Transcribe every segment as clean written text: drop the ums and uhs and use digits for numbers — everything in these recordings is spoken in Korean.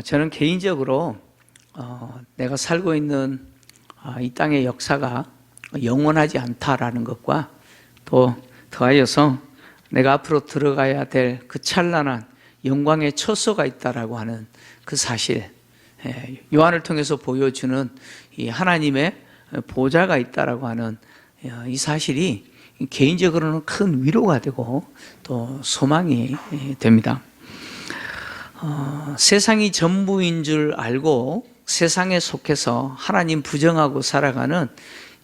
저는 개인적으로 내가 살고 있는 이 땅의 역사가 영원하지 않다라는 것과 또 더하여서 내가 앞으로 들어가야 될 그 찬란한 영광의 처소가 있다라고 하는 그 사실, 요한을 통해서 보여주는 이 하나님의 보좌가 있다라고 하는 이 사실이 개인적으로는 큰 위로가 되고 또 소망이 됩니다. 세상이 전부인 줄 알고 세상에 속해서 하나님 부정하고 살아가는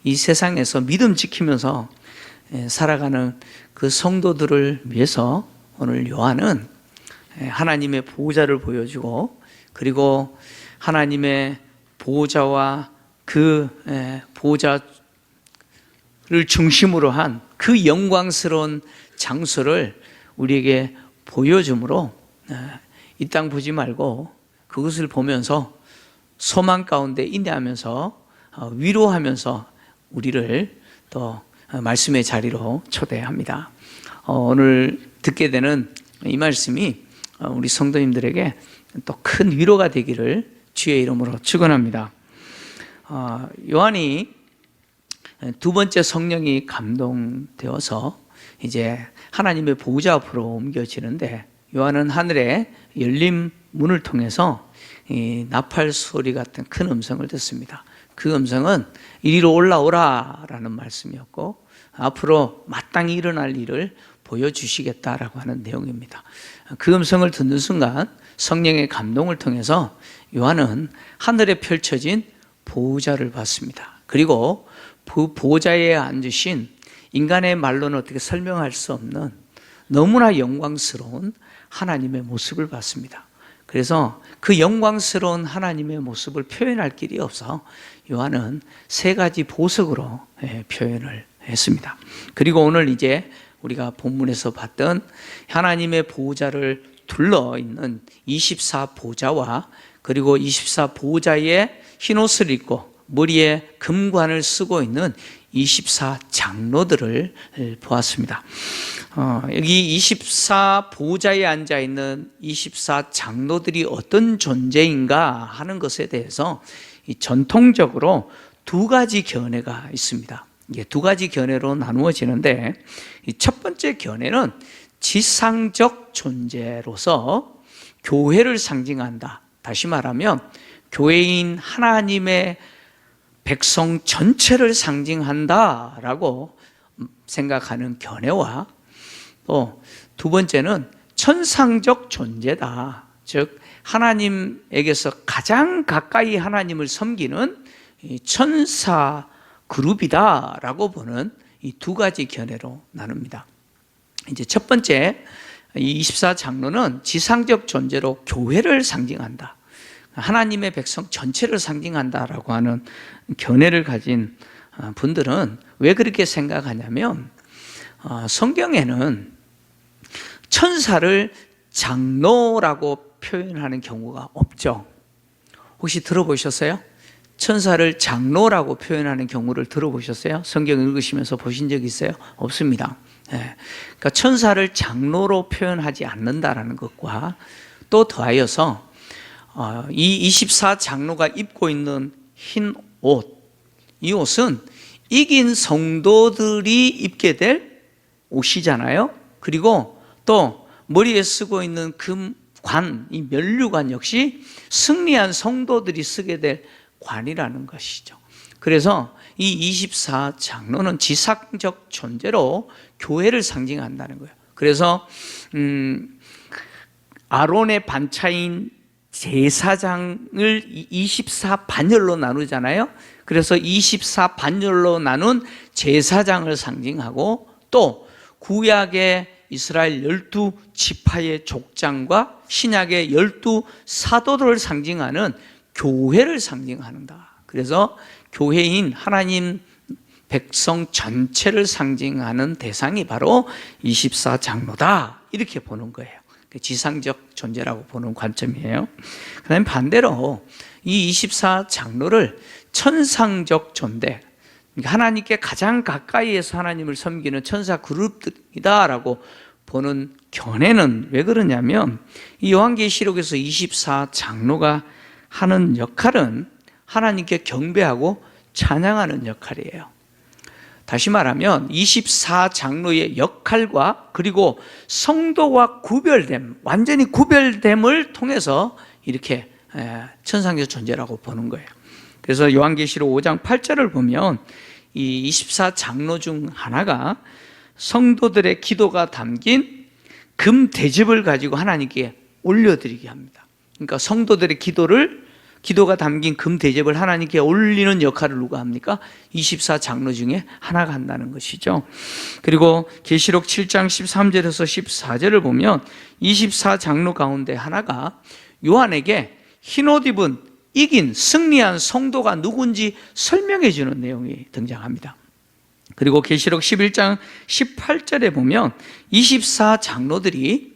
이 세상에서 믿음 지키면서 살아가는 그 성도들을 위해서 오늘 요한은 하나님의 보호자를 보여주고, 그리고 하나님의 보호자와 그 보호자를 중심으로 한 그 영광스러운 장소를 우리에게 보여주므로 이 땅 보지 말고 그것을 보면서 소망 가운데 인내하면서 위로하면서 우리를 또 말씀의 자리로 초대합니다. 오늘 듣게 되는 이 말씀이 우리 성도님들에게 또 큰 위로가 되기를 주의 이름으로 축원합니다. 요한이 두 번째 성령이 감동되어서 이제 하나님의 보호자 앞으로 옮겨지는데, 요한은 하늘에 열린 문을 통해서 이 나팔 소리 같은 큰 음성을 듣습니다. 그 음성은 이리로 올라오라 라는 말씀이었고, 앞으로 마땅히 일어날 일을 보여주시겠다라고 하는 내용입니다. 그 음성을 듣는 순간 성령의 감동을 통해서 요한은 하늘에 펼쳐진 보호자를 봤습니다. 그리고 그 보호자에 앉으신 인간의 말로는 어떻게 설명할 수 없는 너무나 영광스러운 하나님의 모습을 봤습니다. 그래서 그 영광스러운 하나님의 모습을 표현할 길이 없어 요한은 세 가지 보석으로 표현을 했습니다. 그리고 오늘 이제 우리가 본문에서 봤던 하나님의 보호자를 둘러 있는 24보좌와 그리고 24보좌의 흰옷을 입고 머리에 금관을 쓰고 있는 24장로들을 보았습니다. 여기 24보좌에 앉아있는 24장로들이 어떤 존재인가 하는 것에 대해서 전통적으로 두 가지 견해가 있습니다. 이게 두 가지 견해로 나누어지는데, 첫 번째 견해는 지상적 존재로서 교회를 상징한다. 다시 말하면 교회인 하나님의 백성 전체를 상징한다라고 생각하는 견해와, 또 두 번째는 천상적 존재다. 즉 하나님에게서 가장 가까이 하나님을 섬기는 천사 그룹이다라고 보는 이 두 가지 견해로 나눕니다. 이제 첫 번째, 이 24장로는 지상적 존재로 교회를 상징한다, 하나님의 백성 전체를 상징한다라고 하는 견해를 가진 분들은 왜 그렇게 생각하냐면, 성경에는 천사를 장로라고 표현하는 경우가 없죠. 혹시 들어보셨어요? 천사를 장로라고 표현하는 경우를 들어보셨어요? 성경 읽으시면서 보신 적 있어요? 없습니다. 그러니까 천사를 장로로 표현하지 않는다라는 것과, 또 더하여서 이 24장로가 입고 있는 흰 옷, 이 옷은 이긴 성도들이 입게 될 옷이잖아요. 그리고 또 머리에 쓰고 있는 금관, 이 면류관 역시 승리한 성도들이 쓰게 될 관이라는 것이죠. 그래서 이 24장로는 지상적 존재로 교회를 상징한다는 거예요. 그래서 아론의 반차인 제사장을 24반열로 나누잖아요. 그래서 24반열로 나눈 제사장을 상징하고, 또 구약의 이스라엘 12지파의 족장과 신약의 12사도들을 상징하는 교회를 상징한다. 그래서 교회인 하나님 백성 전체를 상징하는 대상이 바로 24장로다, 이렇게 보는 거예요. 지상적 존재라고 보는 관점이에요. 그 다음에 반대로 이 24장로를 천상적 존재, 하나님께 가장 가까이에서 하나님을 섬기는 천사 그룹이다라고 보는 견해는 왜 그러냐면, 이 요한계시록에서 24장로가 하는 역할은 하나님께 경배하고 찬양하는 역할이에요. 다시 말하면 24장로의 역할과 그리고 성도와 구별됨, 완전히 구별됨을 통해서 이렇게 천상적 존재라고 보는 거예요. 그래서 요한계시록 5장 8절을 보면 이 24장로 중 하나가 성도들의 기도가 담긴 금 대접을 가지고 하나님께 올려드리게 합니다. 그러니까 성도들의 기도가 담긴 금 대접을 하나님께 올리는 역할을 누가 합니까? 24장로 중에 하나가 한다는 것이죠. 그리고 계시록 7장 13절에서 14절을 보면 24장로 가운데 하나가 요한에게 흰옷 입은 이긴 승리한 성도가 누군지 설명해 주는 내용이 등장합니다. 그리고 계시록 11장 18절에 보면 24장로들이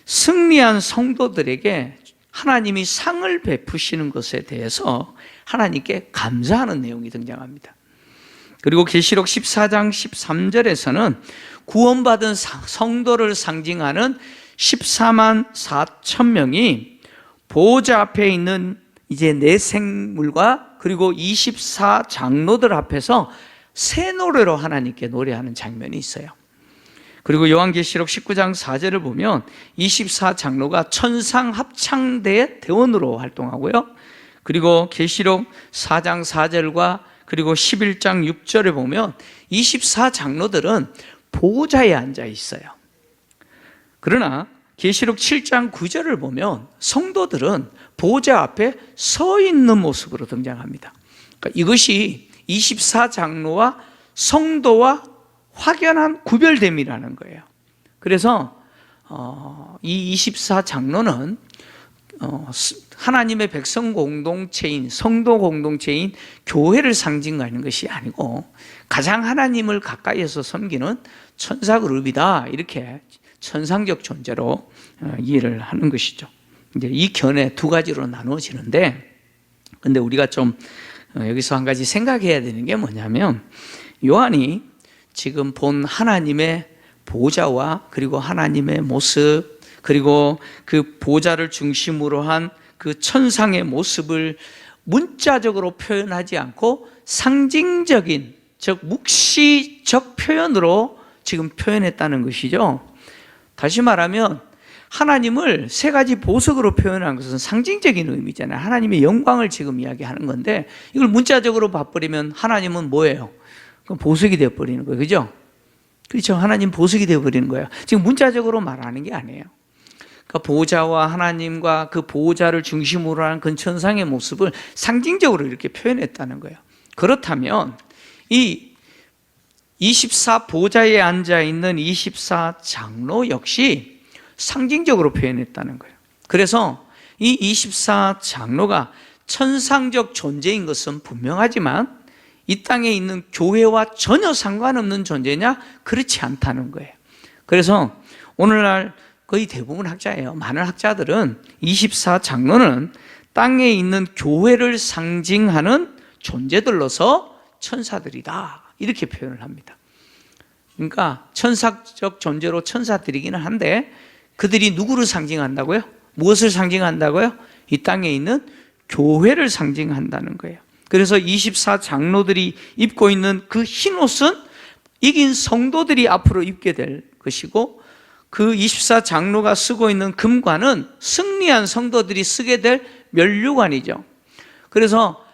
승리한 성도들에게 하나님이 상을 베푸시는 것에 대해서 하나님께 감사하는 내용이 등장합니다. 그리고 계시록 14장 13절에서는 구원받은 성도를 상징하는 14만 4천 명이 보호자 앞에 있는 이제 네 생물과 그리고 24장로들 앞에서 새 노래로 하나님께 노래하는 장면이 있어요. 그리고 요한계시록 19장 4절을 보면 24장로가 천상 합창대의 대원으로 활동하고요. 그리고 계시록 4장 4절과 그리고 11장 6절에 보면 24장로들은 보호자에 앉아 있어요. 그러나 계시록 7장 9절을 보면 성도들은 보호자 앞에 서 있는 모습으로 등장합니다. 그러니까 이것이 24장로와 성도와 확연한 구별됨이라는 거예요. 그래서 이 24장로는 하나님의 백성 공동체인 성도 공동체인 교회를 상징하는 것이 아니고 가장 하나님을 가까이에서 섬기는 천사 그룹이다, 이렇게 천상적 존재로 이해를 하는 것이죠. 이제 이 견해 두 가지로 나누어지는데, 근데 우리가 좀 여기서 한 가지 생각해야 되는 게 뭐냐면, 요한이 지금 본 하나님의 보좌와 그리고 하나님의 모습, 그리고 그 보좌를 중심으로 한 그 천상의 모습을 문자적으로 표현하지 않고 상징적인, 즉 묵시적 표현으로 지금 표현했다는 것이죠. 다시 말하면 하나님을 세 가지 보석으로 표현한 것은 상징적인 의미잖아요. 하나님의 영광을 지금 이야기하는 건데, 이걸 문자적으로 봐버리면 하나님은 뭐예요? 그럼 보석이 되어버리는 거예요. 그죠? 그렇죠. 하나님 보석이 되어버리는 거예요. 지금 문자적으로 말하는 게 아니에요. 그러니까 보호자와 하나님과 그 보호자를 중심으로 하는 그 천상의 모습을 상징적으로 이렇게 표현했다는 거예요. 그렇다면 이 24 보좌에 앉아있는 24장로 역시 상징적으로 표현했다는 거예요. 그래서 이 24장로가 천상적 존재인 것은 분명하지만 이 땅에 있는 교회와 전혀 상관없는 존재냐? 그렇지 않다는 거예요. 그래서 오늘날 거의 대부분 학자예요. 많은 학자들은 24장로는 땅에 있는 교회를 상징하는 존재들로서 천사들이다, 이렇게 표현을 합니다. 그러니까 천사적 존재로 천사들이기는 한데 그들이 누구를 상징한다고요? 무엇을 상징한다고요? 이 땅에 있는 교회를 상징한다는 거예요. 그래서 24장로들이 입고 있는 그 흰옷은 이긴 성도들이 앞으로 입게 될 것이고, 그 24장로가 쓰고 있는 금관은 승리한 성도들이 쓰게 될 면류관이죠. 그래서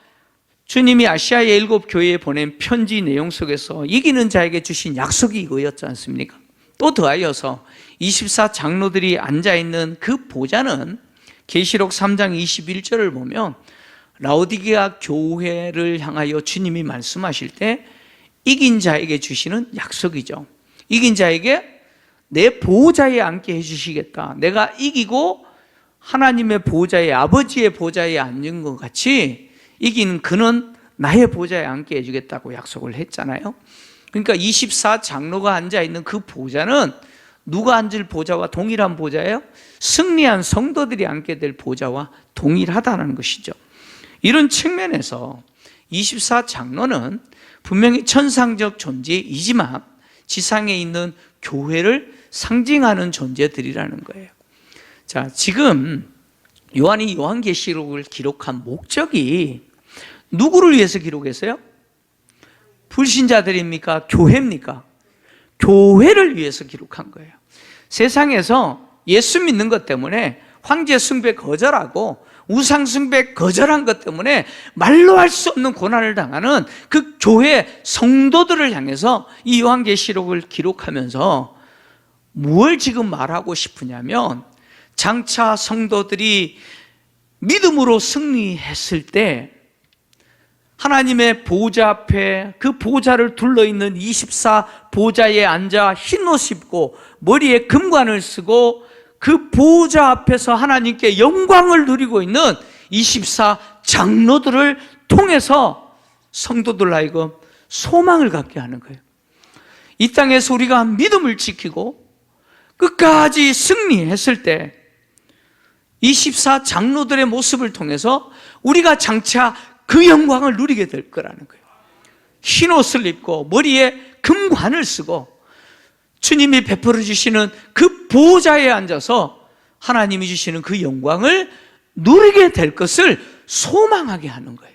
주님이 아시아의 7 교회에 보낸 편지 내용 속에서 이기는 자에게 주신 약속이 이거였지 않습니까? 또 더하여서 24장로들이 앉아있는 그 보좌는 계시록 3장 21절을 보면 라오디게아 교회를 향하여 주님이 말씀하실 때 이긴 자에게 주시는 약속이죠. 이긴 자에게 내 보좌에 앉게 해주시겠다. 내가 이기고 하나님의 보좌에, 아버지의 보좌에 앉은 것 같이 이긴 그는 나의 보좌에 앉게 해주겠다고 약속을 했잖아요. 그러니까 24장로가 앉아있는 그 보좌는 누가 앉을 보좌와 동일한 보좌예요? 승리한 성도들이 앉게 될 보좌와 동일하다는 것이죠. 이런 측면에서 24장로는 분명히 천상적 존재이지만 지상에 있는 교회를 상징하는 존재들이라는 거예요. 자, 지금 요한이 요한계시록을 기록한 목적이 누구를 위해서 기록했어요? 불신자들입니까? 교회입니까? 교회를 위해서 기록한 거예요. 세상에서 예수 믿는 것 때문에 황제 숭배 거절하고 우상 숭배 거절한 것 때문에 말로 할 수 없는 고난을 당하는 그 교회 성도들을 향해서 이 요한계시록을 기록하면서 뭘 지금 말하고 싶으냐면, 장차 성도들이 믿음으로 승리했을 때 하나님의 보좌 앞에 그 보좌를 둘러있는 24 보좌에 앉아 흰옷 입고 머리에 금관을 쓰고 그 보좌 앞에서 하나님께 영광을 누리고 있는 24 장로들을 통해서 성도들 하여금 소망을 갖게 하는 거예요. 이 땅에서 우리가 믿음을 지키고 끝까지 승리했을 때 24 장로들의 모습을 통해서 우리가 장차 그 영광을 누리게 될 거라는 거예요. 흰 옷을 입고 머리에 금관을 쓰고 주님이 베풀어 주시는 그 보좌에 앉아서 하나님이 주시는 그 영광을 누리게 될 것을 소망하게 하는 거예요.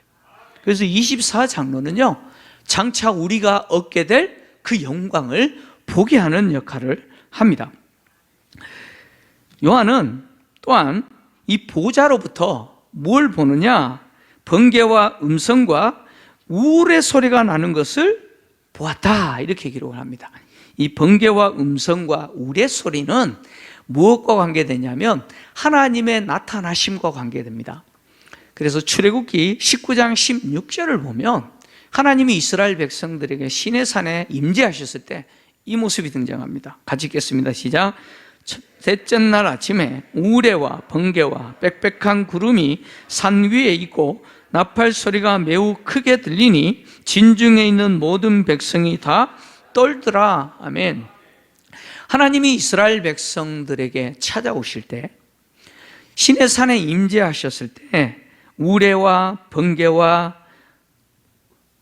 그래서 24 장로는요, 장차 우리가 얻게 될 그 영광을 보게 하는 역할을 합니다. 요한은 또한 이 보좌로부터 뭘 보느냐? 번개와 음성과 우울의 소리가 나는 것을 보았다, 이렇게 기록을 합니다. 이 번개와 음성과 우울의 소리는 무엇과 관계되냐면 하나님의 나타나심과 관계됩니다. 그래서 출애굽기 19장 16절을 보면 하나님이 이스라엘 백성들에게 시내산에 임재하셨을 때 이 모습이 등장합니다. 같이 읽겠습니다. 시작. 셋째 날 아침에 우레와 번개와 빽빽한 구름이 산 위에 있고 나팔 소리가 매우 크게 들리니 진중에 있는 모든 백성이 다 떨더라. 아멘. 하나님이 이스라엘 백성들에게 찾아오실 때, 시내산에 임재하셨을 때 우레와 번개와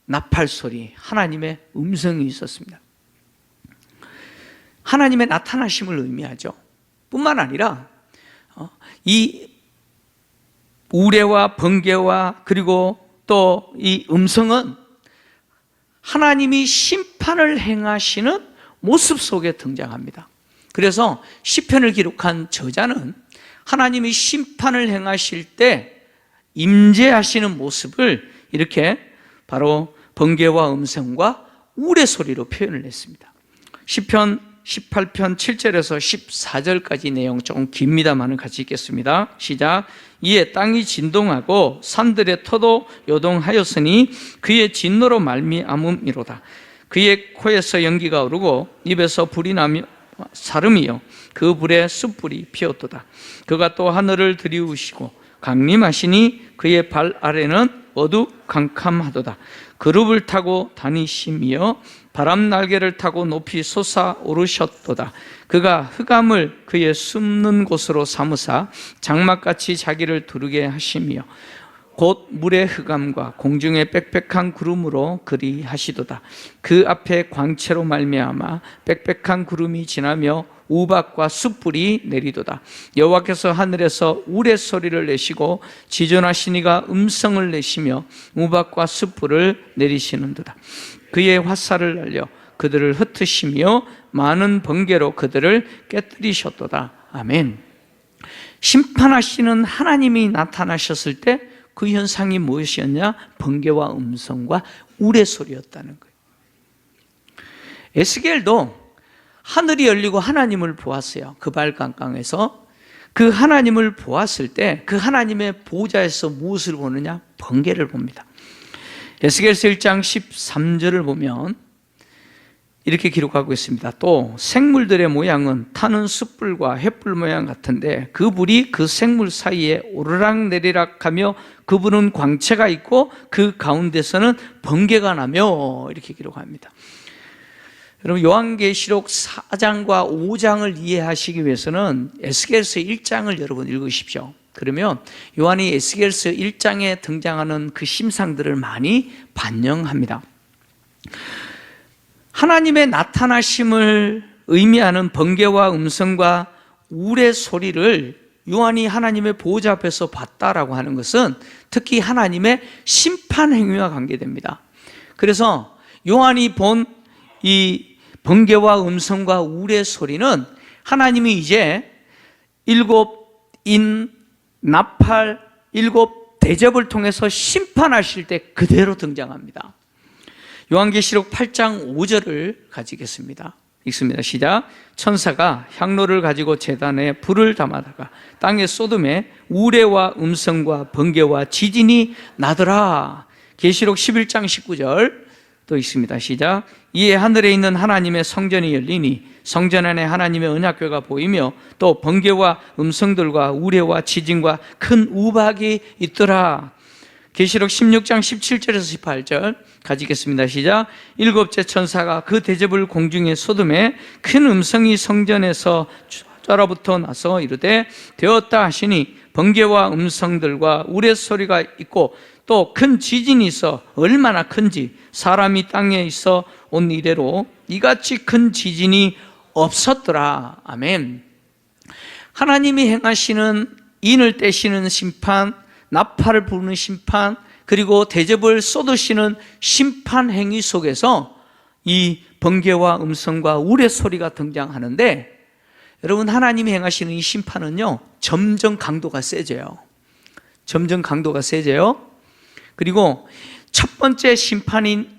나팔 소리, 하나님의 음성이 있었습니다. 하나님의 나타나심을 의미하죠. 뿐만 아니라 이 우레와 번개와 그리고 또 이 음성은 하나님이 심판을 행하시는 모습 속에 등장합니다. 그래서 시편을 기록한 저자는 하나님이 심판을 행하실 때 임재하시는 모습을 이렇게 바로 번개와 음성과 우레 소리로 표현을 했습니다. 시편 18편 7절에서 14절까지 내용 조금 깁니다만 같이 읽겠습니다. 시작. 이에 땅이 진동하고 산들의 터도 요동하였으니 그의 진노로 말미암음이로다. 그의 코에서 연기가 오르고 입에서 불이 나며 사름이요 그 불에 숯불이 피었도다. 그가 또 하늘을 들이우시고 강림하시니 그의 발 아래는 어두캄캄하도다. 그룹을 타고 다니시며 바람 날개를 타고 높이 솟아오르셨도다. 그가 흑암을 그의 숨는 곳으로 삼으사 장막같이 자기를 두르게 하시며 곧 물의 흑암과 공중의 빽빽한 구름으로 그리하시도다. 그 앞에 광채로 말미암아 빽빽한 구름이 지나며 우박과 숯불이 내리도다. 여호와께서 하늘에서 우레 소리를 내시고 지존하시니가 음성을 내시며 우박과 숯불을 내리시는도다. 그의 화살을 날려 그들을 흩으시며 많은 번개로 그들을 깨뜨리셨도다. 아멘. 심판하시는 하나님이 나타나셨을 때 그 현상이 무엇이었냐? 번개와 음성과 우레 소리였다는 거예요. 에스겔도 하늘이 열리고 하나님을 보았어요. 그발강강에서 그 하나님을 보았을 때 그 하나님의 보좌에서 무엇을 보느냐? 번개를 봅니다. 에스겔서 1장 13절을 보면 이렇게 기록하고 있습니다. 또 생물들의 모양은 타는 숯불과 횃불 모양 같은데 그 불이 그 생물 사이에 오르락 내리락 하며 그 불은 광채가 있고 그 가운데서는 번개가 나며, 이렇게 기록합니다. 여러분, 요한계시록 4장과 5장을 이해하시기 위해서는 에스겔서 1장을 여러분 읽으십시오. 그러면 요한이 에스겔서 1장에 등장하는 그 심상들을 많이 반영합니다. 하나님의 나타나심을 의미하는 번개와 음성과 우레 소리를 요한이 하나님의 보호자 앞에서 봤다라고 하는 것은 특히 하나님의 심판 행위와 관계됩니다. 그래서 요한이 본 이 번개와 음성과 우레 소리는 하나님이 이제 일곱 인, 나팔, 일곱 대접을 통해서 심판하실 때 그대로 등장합니다. 요한계시록 8장 5절을 가지겠습니다. 읽습니다. 시작. 천사가 향로를 가지고 제단에 불을 담아다가 땅에 쏟음에 우레와 음성과 번개와 지진이 나더라. 계시록 11장 19절 또 있습니다. 시작. 이에 하늘에 있는 하나님의 성전이 열리니 성전 안에 하나님의 언약궤가 보이며 또 번개와 음성들과 우레와 지진과 큰 우박이 있더라. 계시록 16장 17절에서 18절 가지겠습니다. 시작. 일곱째 천사가 그 대접을 공중에 쏟음에 큰 음성이 성전에서 쫄아붙어 나서 이르되 되었다 하시니 번개와 음성들과 우레소리가 있고 또 큰 지진이 있어 얼마나 큰지 사람이 땅에 있어 온 이래로 이같이 큰 지진이 없었더라. 아멘. 하나님이 행하시는 인을 떼시는 심판, 나팔을 부르는 심판, 그리고 대접을 쏟으시는 심판 행위 속에서 이 번개와 음성과 우레 소리가 등장하는데, 여러분 하나님이 행하시는 이 심판은요 점점 강도가 세져요. 점점 강도가 세져요. 그리고 첫 번째 심판인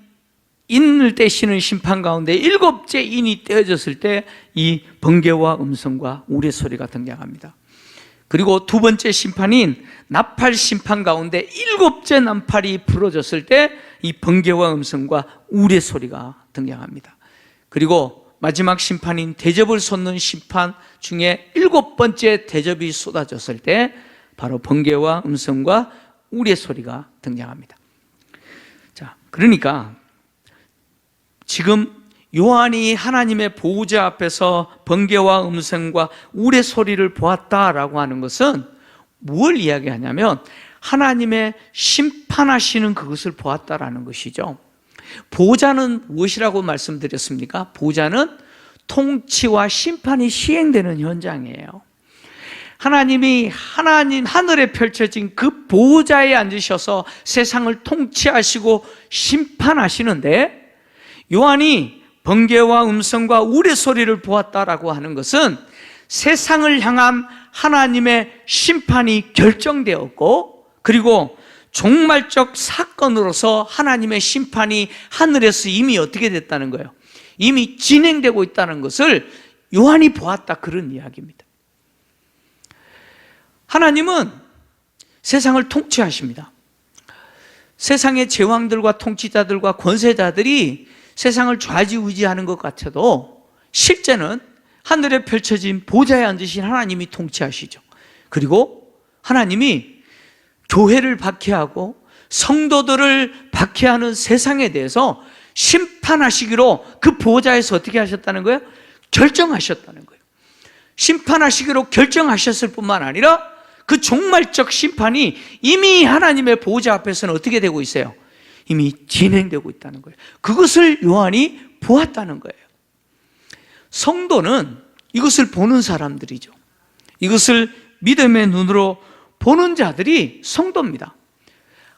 인을 떼시는 심판 가운데 일곱째 인이 떼어졌을 때 이 번개와 음성과 우레 소리가 등장합니다. 그리고 두 번째 심판인 나팔 심판 가운데 일곱째 나팔이 불어졌을 때 이 번개와 음성과 우레 소리가 등장합니다. 그리고 마지막 심판인 대접을 쏟는 심판 중에 일곱 번째 대접이 쏟아졌을 때 바로 번개와 음성과 우레 소리가 등장합니다. 자, 그러니까 지금 요한이 하나님의 보호자 앞에서 번개와 음성과 우레 소리를 보았다라고 하는 것은 뭘 이야기하냐면 하나님의 심판하시는 그것을 보았다라는 것이죠. 보호자는 무엇이라고 말씀드렸습니까? 보호자는 통치와 심판이 시행되는 현장이에요. 하나님이 하늘에 펼쳐진 그 보호자에 앉으셔서 세상을 통치하시고 심판하시는데, 요한이 번개와 음성과 우레 소리를 보았다라고 하는 것은 세상을 향한 하나님의 심판이 결정되었고, 그리고 종말적 사건으로서 하나님의 심판이 하늘에서 이미 어떻게 됐다는 거예요? 이미 진행되고 있다는 것을 요한이 보았다, 그런 이야기입니다. 하나님은 세상을 통치하십니다. 세상의 제왕들과 통치자들과 권세자들이 세상을 좌지우지하는 것 같아도 실제는 하늘에 펼쳐진 보좌에 앉으신 하나님이 통치하시죠. 그리고 하나님이 교회를 박해하고 성도들을 박해하는 세상에 대해서 심판하시기로 그 보좌에서 어떻게 하셨다는 거예요? 결정하셨다는 거예요. 심판하시기로 결정하셨을 뿐만 아니라 그 종말적 심판이 이미 하나님의 보호자 앞에서는 어떻게 되고 있어요? 이미 진행되고 있다는 거예요. 그것을 요한이 보았다는 거예요. 성도는 이것을 보는 사람들이죠. 이것을 믿음의 눈으로 보는 자들이 성도입니다.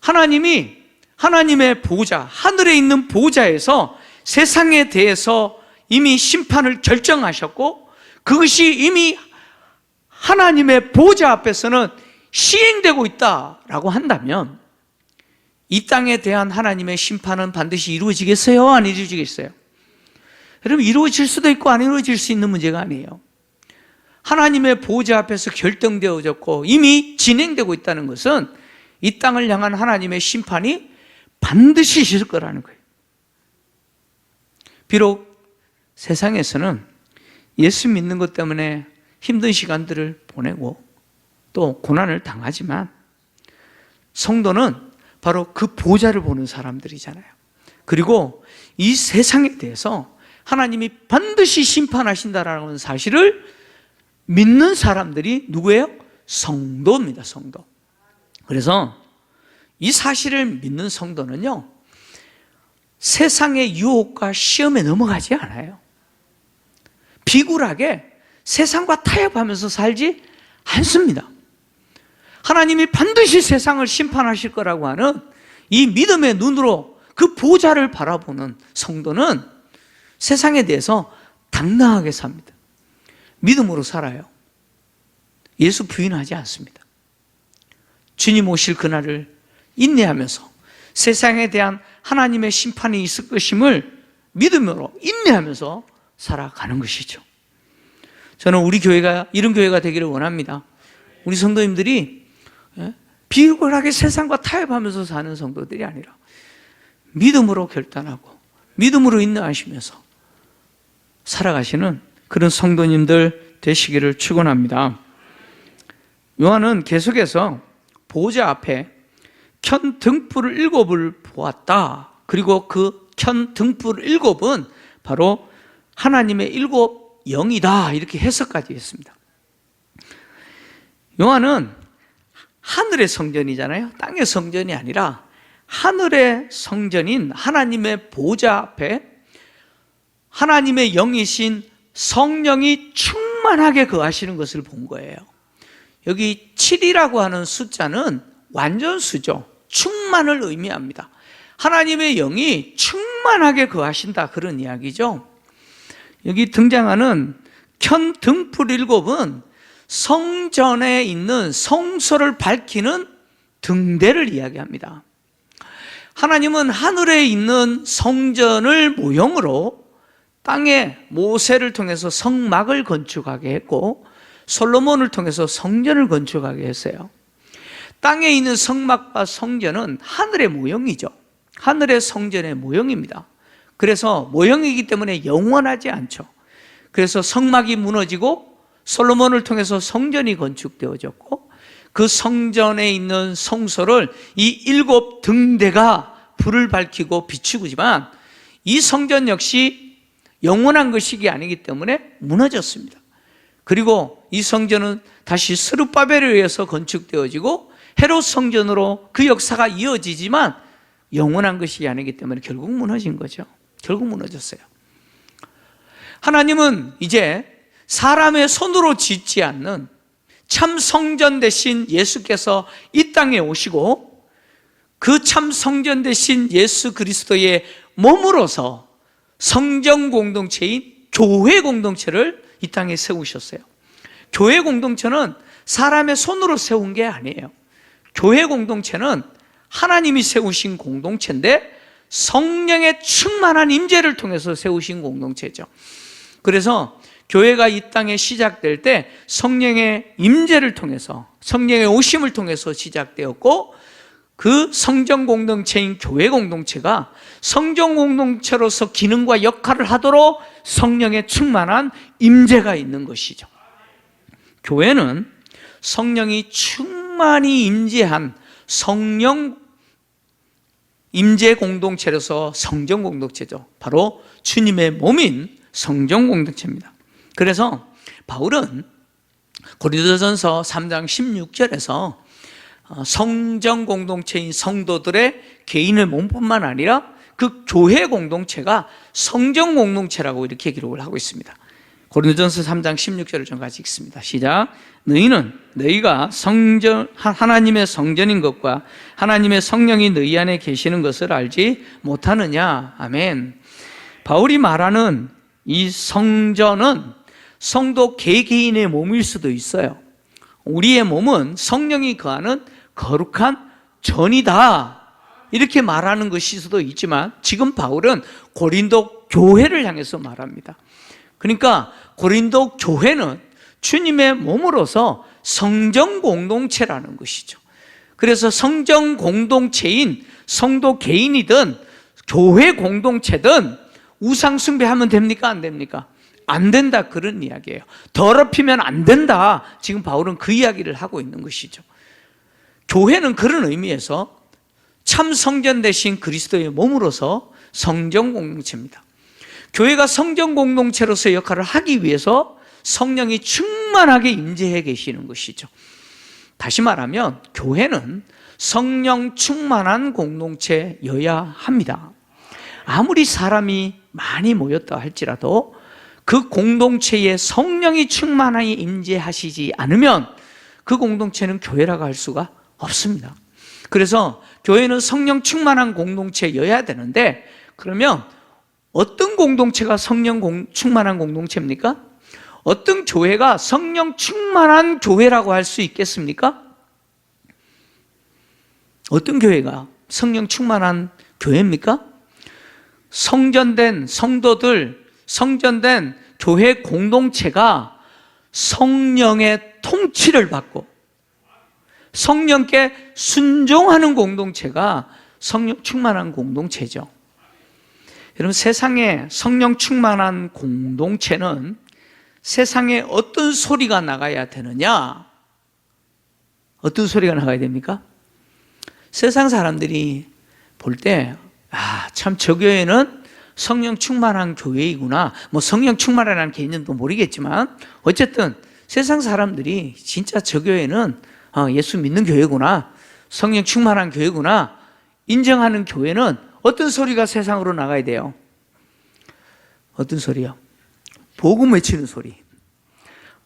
하나님이 하나님의 보호자, 하늘에 있는 보호자에서 세상에 대해서 이미 심판을 결정하셨고, 그것이 이미 하나님의 보호자 앞에서는 시행되고 있다라고 한다면 이 땅에 대한 하나님의 심판은 반드시 이루어지겠어요? 안 이루어지겠어요? 여러분, 이루어질 수도 있고 안 이루어질 수 있는 문제가 아니에요. 하나님의 보호자 앞에서 결정되어졌고 이미 진행되고 있다는 것은 이 땅을 향한 하나님의 심판이 반드시 있을 거라는 거예요. 비록 세상에서는 예수 믿는 것 때문에 힘든 시간들을 보내고 또 고난을 당하지만 성도는 바로 그 보호자를 보는 사람들이잖아요. 그리고 이 세상에 대해서 하나님이 반드시 심판하신다라는 사실을 믿는 사람들이 누구예요? 성도입니다. 성도. 그래서 이 사실을 믿는 성도는요, 세상의 유혹과 시험에 넘어가지 않아요. 비굴하게 세상과 타협하면서 살지 않습니다. 하나님이 반드시 세상을 심판하실 거라고 하는 이 믿음의 눈으로 그 보좌를 바라보는 성도는 세상에 대해서 당당하게 삽니다. 믿음으로 살아요. 예수 부인하지 않습니다. 주님 오실 그날을 인내하면서 세상에 대한 하나님의 심판이 있을 것임을 믿음으로 인내하면서 살아가는 것이죠. 저는 우리 교회가 이런 교회가 되기를 원합니다. 우리 성도님들이 비굴하게 세상과 타협하면서 사는 성도들이 아니라 믿음으로 결단하고 믿음으로 인내하시면서 살아가시는 그런 성도님들 되시기를 축원합니다. 요한은 계속해서 보좌 앞에 켠 등불을 7을 보았다. 그리고 그 켠 등불 7은 바로 하나님의 7 영이다, 이렇게 해석까지 했습니다. 요한은 하늘의 성전이잖아요. 땅의 성전이 아니라 하늘의 성전인 하나님의 보좌 앞에 하나님의 영이신 성령이 충만하게 거하시는 것을 본 거예요. 여기 7이라고 하는 숫자는 완전수죠. 충만을 의미합니다. 하나님의 영이 충만하게 거하신다, 그런 이야기죠. 여기 등장하는 켠 등불 7은 성전에 있는 성소를 밝히는 등대를 이야기합니다. 하나님은 하늘에 있는 성전을 모형으로 땅에 모세를 통해서 성막을 건축하게 했고 솔로몬을 통해서 성전을 건축하게 했어요. 땅에 있는 성막과 성전은 하늘의 모형이죠. 하늘의 성전의 모형입니다. 그래서 모형이기 때문에 영원하지 않죠. 그래서 성막이 무너지고 솔로몬을 통해서 성전이 건축되어졌고 그 성전에 있는 성소를 이 7 등대가 불을 밝히고 비추지만 이 성전 역시 영원한 것이 아니기 때문에 무너졌습니다. 그리고 이 성전은 다시 스룹바벨에 의해서 건축되어지고 헤롯 성전으로 그 역사가 이어지지만 영원한 것이 아니기 때문에 결국 무너진 거죠. 결국 무너졌어요. 하나님은 이제 사람의 손으로 짓지 않는 참 성전 대신 예수께서 이 땅에 오시고 그 참 성전 대신 예수 그리스도의 몸으로서 성전 공동체인 교회 공동체를 이 땅에 세우셨어요. 교회 공동체는 사람의 손으로 세운 게 아니에요. 교회 공동체는 하나님이 세우신 공동체인데 성령의 충만한 임재를 통해서 세우신 공동체죠. 그래서 교회가 이 땅에 시작될 때 성령의 임재를 통해서 성령의 오심을 통해서 시작되었고 그 성전 공동체인 교회 공동체가 성전 공동체로서 기능과 역할을 하도록 성령의 충만한 임재가 있는 것이죠. 교회는 성령이 충만히 임재한 성령 임재 공동체로서 성전 공동체죠. 바로 주님의 몸인 성전 공동체입니다. 그래서 바울은 고린도전서 3장 16절에서 성전 공동체인 성도들의 개인의 몸뿐만 아니라 그 교회 공동체가 성전 공동체라고 이렇게 기록을 하고 있습니다. 고린도전서 3장 16절을 좀 같이 읽습니다. 시작. 너희가 성전 하나님의 성전인 것과 하나님의 성령이 너희 안에 계시는 것을 알지 못하느냐. 아멘. 바울이 말하는 이 성전은 성도 개개인의 몸일 수도 있어요. 우리의 몸은 성령이 거하는 거룩한 전이다, 이렇게 말하는 것일 수도 있지만 지금 바울은 고린도 교회를 향해서 말합니다. 그러니까 고린도 교회는 주님의 몸으로서 성전 공동체라는 것이죠. 그래서 성전 공동체인 성도 개인이든 교회 공동체든 우상 숭배하면 됩니까? 안 됩니까? 안 된다, 그런 이야기예요. 더럽히면 안 된다, 지금 바울은 그 이야기를 하고 있는 것이죠. 교회는 그런 의미에서 참 성전 대신 그리스도의 몸으로서 성전 공동체입니다. 교회가 성전 공동체로서 역할을 하기 위해서 성령이 충만하게 임재해 계시는 것이죠. 다시 말하면 교회는 성령 충만한 공동체여야 합니다. 아무리 사람이 많이 모였다 할지라도 그 공동체에 성령이 충만하게 임재하시지 않으면 그 공동체는 교회라고 할 수가 없습니다. 그래서 교회는 성령 충만한 공동체여야 되는데, 그러면 어떤 공동체가 성령 충만한 공동체입니까? 어떤 교회가 성령 충만한 교회라고 할 수 있겠습니까? 어떤 교회가 성령 충만한 교회입니까? 성전된 성도들, 성전된 교회 공동체가 성령의 통치를 받고 성령께 순종하는 공동체가 성령 충만한 공동체죠. 여러분, 세상에 성령 충만한 공동체는 세상에 어떤 소리가 나가야 되느냐? 어떤 소리가 나가야 됩니까? 세상 사람들이 볼 때, 참 저 교회는 성령 충만한 교회이구나. 뭐 성령 충만이라는 개념도 모르겠지만 어쨌든 세상 사람들이 진짜 저 교회는 예수 믿는 교회구나, 성령 충만한 교회구나 인정하는 교회는 어떤 소리가 세상으로 나가야 돼요? 어떤 소리요? 복음 외치는 소리,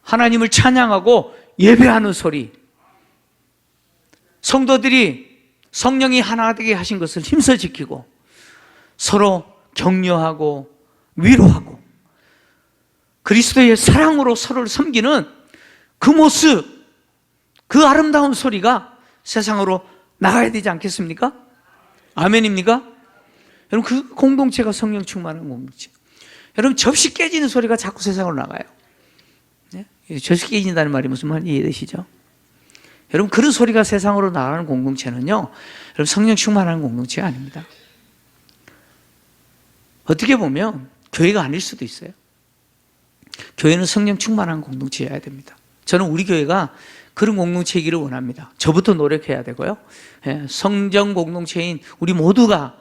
하나님을 찬양하고 예배하는 소리, 성도들이 성령이 하나 되게 하신 것을 힘써 지키고 서로 격려하고 위로하고 그리스도의 사랑으로 서로를 섬기는 그 모습, 그 아름다운 소리가 세상으로 나가야 되지 않겠습니까? 아멘입니까? 여러분, 그 공동체가 성령 충만한 공동체. 여러분, 접시 깨지는 소리가 자꾸 세상으로 나가요. 네? 접시 깨진다는 말이 무슨 말인지 이해되시죠? 여러분, 그런 소리가 세상으로 나가는 공동체는요, 여러분, 성령 충만한 공동체가 아닙니다. 어떻게 보면 교회가 아닐 수도 있어요. 교회는 성령 충만한 공동체여야 됩니다. 저는 우리 교회가 그런 공동체이기를 원합니다. 저부터 노력해야 되고요. 성정 공동체인 우리 모두가,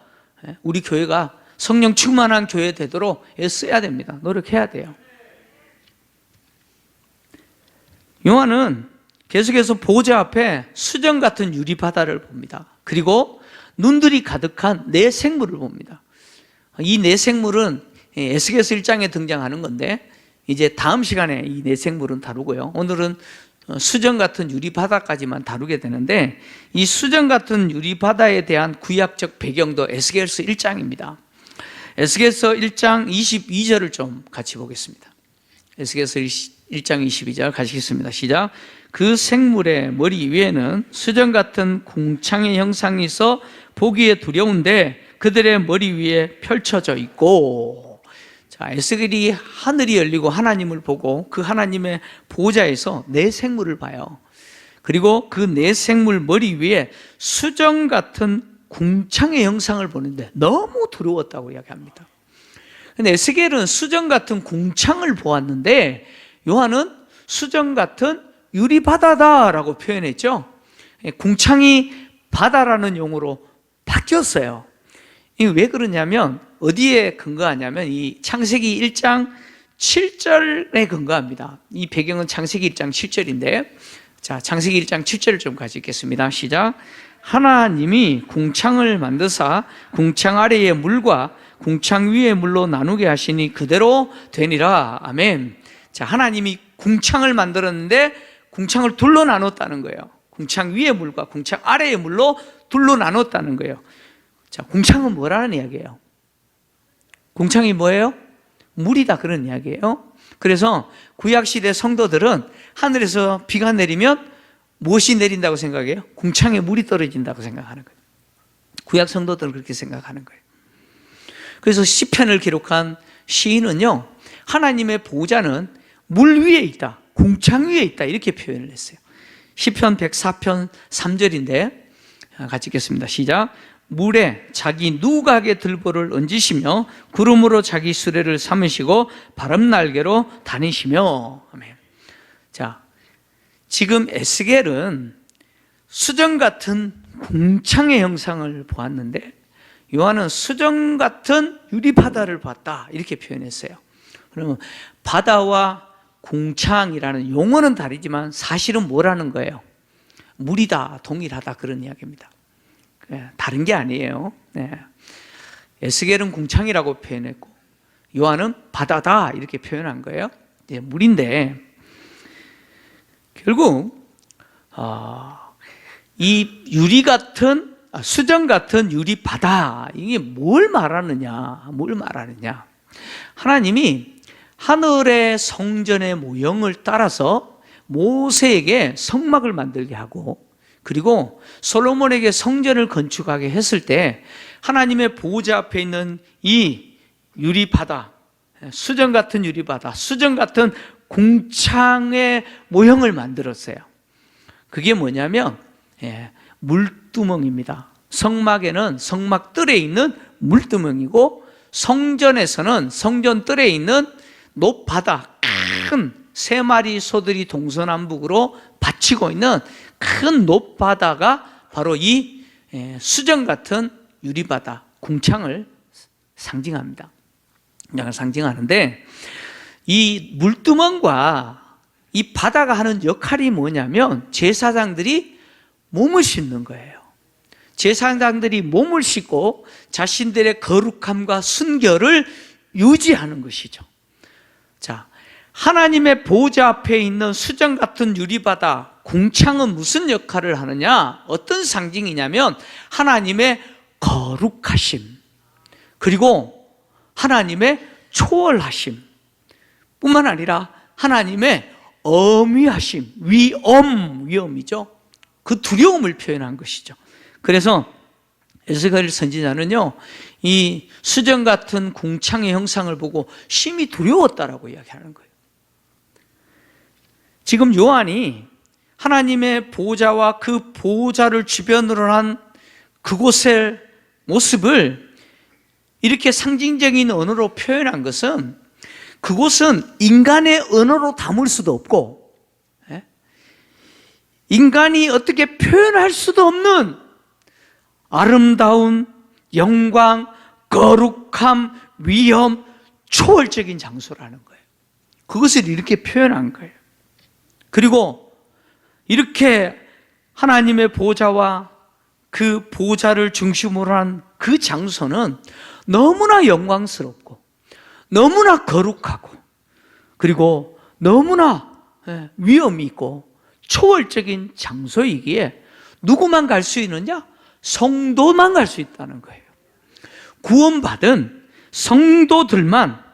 우리 교회가 성령 충만한 교회 되도록 애써야 됩니다. 노력해야 돼요. 요한은 계속해서 보좌 앞에 수정 같은 유리바다를 봅니다. 그리고 눈들이 가득한 네 생물을 봅니다. 이 네 생물은 에스겔서 1장에 등장하는 건데, 이제 다음 시간에 이 네 생물은 다루고요. 오늘은 수정 같은 유리바다까지만 다루게 되는데, 이 수정 같은 유리바다에 대한 구약적 배경도 에스겔서 1장입니다. 에스겔서 1장 22절을 좀 같이 보겠습니다. 에스겔서 1장 22절 가시겠습니다. 시작. 그 생물의 머리 위에는 수정 같은 궁창의 형상이 있어 보기에 두려운데 그들의 머리 위에 펼쳐져 있고, 자, 에스겔이 하늘이 열리고 하나님을 보고 그 하나님의 보좌에서 네 생물을 봐요. 그리고 그 네 생물 머리 위에 수정 같은 궁창의 형상을 보는데 너무 두려웠다고 이야기합니다. 근데 에스겔은 수정 같은 궁창을 보았는데 요한은 수정 같은 유리바다다라고 표현했죠. 궁창이 바다라는 용어로 바뀌었어요. 이게 왜 그러냐면, 어디에 근거하냐면 이 창세기 1장 7절에 근거합니다. 이 배경은 창세기 1장 7절인데, 자, 창세기 1장 7절을 좀 같이 읽겠습니다. 시작. 하나님이 궁창을 만드사 궁창 아래의 물과 궁창 위의 물로 나누게 하시니 그대로 되니라. 아멘. 자, 하나님이 궁창을 만들었는데 궁창을 둘로 나눴다는 거예요. 궁창 위의 물과 궁창 아래의 물로 둘로 나눴다는 거예요. 자, 궁창은 뭐라는 이야기예요? 궁창이 뭐예요? 물이다, 그런 이야기예요. 그래서 구약시대 성도들은 하늘에서 비가 내리면 무엇이 내린다고 생각해요? 궁창에 물이 떨어진다고 생각하는 거예요. 구약 성도들은 그렇게 생각하는 거예요. 그래서 시편을 기록한 시인은요, 하나님의 보좌는 물 위에 있다, 궁창 위에 있다, 이렇게 표현을 했어요. 시편 104편 3절인데 같이 읽겠습니다. 시작. 물에 자기 누각의 들보를 얹으시며 구름으로 자기 수레를 삼으시고 바람날개로 다니시며. 아멘. 자, 지금 에스겔은 수정 같은 궁창의 형상을 보았는데 요한은 수정 같은 유리바다를 봤다, 이렇게 표현했어요. 그러면 바다와 궁창이라는 용어는 다르지만 사실은 뭐라는 거예요? 물이다, 동일하다, 그런 이야기입니다. 다른 게 아니에요. 에스겔은 궁창이라고 표현했고 요한은 바다다 이렇게 표현한 거예요. 물인데 결국 이 유리 같은 수정 같은 유리 바다, 이게 뭘 말하느냐? 하나님이 하늘의 성전의 모형을 따라서 모세에게 성막을 만들게 하고, 그리고 솔로몬에게 성전을 건축하게 했을 때 하나님의 보호자 앞에 있는 이 유리 바다, 수정 같은 유리 바다, 수정 같은 궁창의 모형을 만들었어요. 그게 뭐냐면 물두멍입니다. 성막에는 성막뜰에 있는 물두멍이고, 성전에서는 성전뜰에 있는 높바다, 큰 세 마리 소들이 동서남북으로 받치고 있는 큰 높바다가 바로 이 수정 같은 유리바다, 궁창을 상징합니다. 상징하는데, 이 물두멍과 이 바다가 하는 역할이 뭐냐면 제사장들이 몸을 씻는 거예요. 제사장들이 몸을 씻고 자신들의 거룩함과 순결을 유지하는 것이죠. 자, 하나님의 보호자 앞에 있는 수정 같은 유리바다, 궁창은 무슨 역할을 하느냐? 어떤 상징이냐면 하나님의 거룩하심, 그리고 하나님의 초월하심 뿐만 아니라 하나님의 엄위하심, 위엄이죠. 그 두려움을 표현한 것이죠. 그래서 에스겔 선지자는요, 이 수정 같은 궁창의 형상을 보고 심히 두려웠다라고 이야기하는 거예요. 지금 요한이 하나님의 보호자와 그 보호자를 주변으로 한 그곳의 모습을 이렇게 상징적인 언어로 표현한 것은, 그곳은 인간의 언어로 담을 수도 없고 인간이 어떻게 표현할 수도 없는 아름다운 영광, 거룩함, 위엄, 초월적인 장소라는 거예요. 그것을 이렇게 표현한 거예요. 그리고 이렇게 하나님의 보호자와 그 보호자를 중심으로 한 그 장소는 너무나 영광스럽고 너무나 거룩하고, 그리고 너무나 위엄이 있고 초월적인 장소이기에 누구만 갈 수 있느냐? 성도만 갈 수 있다는 거예요. 구원받은 성도들만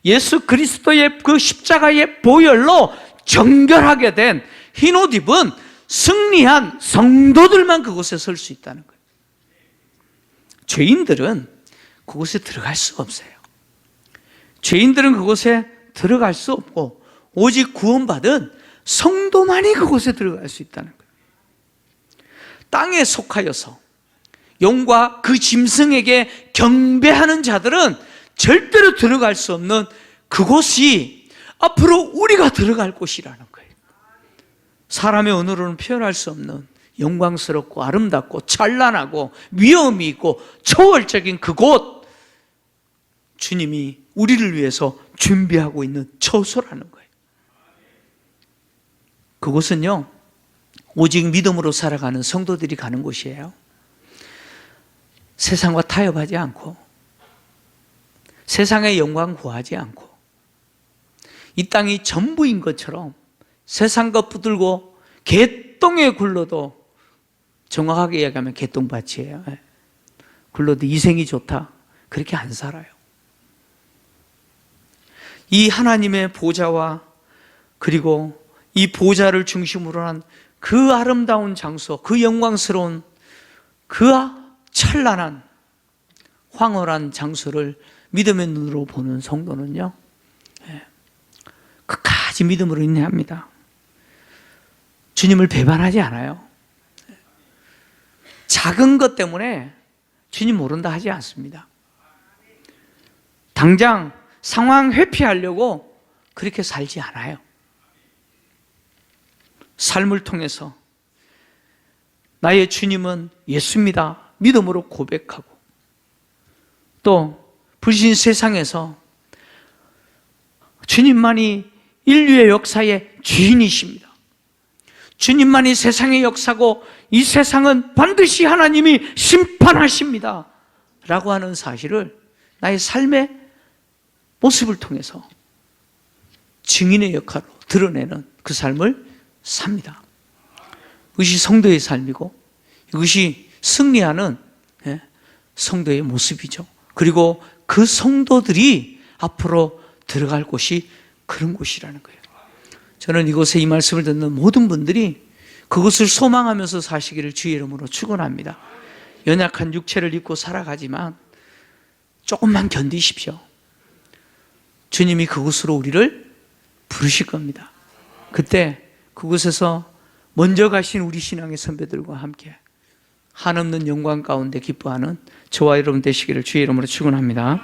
예수 그리스도의 그 십자가의 보혈로 정결하게 된 흰옷 입은 승리한 성도들만 그곳에 설 수 있다는 거예요. 죄인들은 그곳에 들어갈 수가 없어요. 죄인들은 그곳에 들어갈 수 없고 오직 구원받은 성도만이 그곳에 들어갈 수 있다는 거예요. 땅에 속하여서 용과 그 짐승에게 경배하는 자들은 절대로 들어갈 수 없는 그곳이 앞으로 우리가 들어갈 곳이라는 거예요. 사람의 언어로는 표현할 수 없는 영광스럽고 아름답고 찬란하고 위엄이 있고 초월적인 그곳, 주님이 우리를 위해서 준비하고 있는 처소라는 거예요. 그곳은요, 오직 믿음으로 살아가는 성도들이 가는 곳이에요. 세상과 타협하지 않고 세상의 영광 구하지 않고 이 땅이 전부인 것처럼 세상과 붙들고 개똥에 굴러도, 정확하게 이야기하면 개똥밭이에요. 굴러도 이생이 좋다, 그렇게 안 살아요. 이 하나님의 보좌와 그리고 이 보좌를 중심으로 한 그 아름다운 장소, 그 영광스러운 그 찬란한 황홀한 장소를 믿음의 눈으로 보는 성도는요, 끝까지 믿음으로 인내합니다. 주님을 배반하지 않아요. 작은 것 때문에 주님 모른다 하지 않습니다. 당장 상황 회피하려고 그렇게 살지 않아요. 삶을 통해서 나의 주님은 예수입니다, 믿음으로 고백하고, 또 불신 세상에서 주님만이 인류의 역사의 주인이십니다, 주님만이 세상의 역사고 이 세상은 반드시 하나님이 심판하십니다 라고 하는 사실을 나의 삶에 모습을 통해서 증인의 역할로 드러내는 그 삶을 삽니다. 이것이 성도의 삶이고 이것이 승리하는 성도의 모습이죠. 그리고 그 성도들이 앞으로 들어갈 곳이 그런 곳이라는 거예요. 저는 이곳에 이 말씀을 듣는 모든 분들이 그것을 소망하면서 사시기를 주의 이름으로 축원합니다. 연약한 육체를 입고 살아가지만 조금만 견디십시오. 주님이 그곳으로 우리를 부르실 겁니다. 그때 그곳에서 먼저 가신 우리 신앙의 선배들과 함께 한없는 영광 가운데 기뻐하는 저와 여러분 되시기를 주의 이름으로 축원합니다.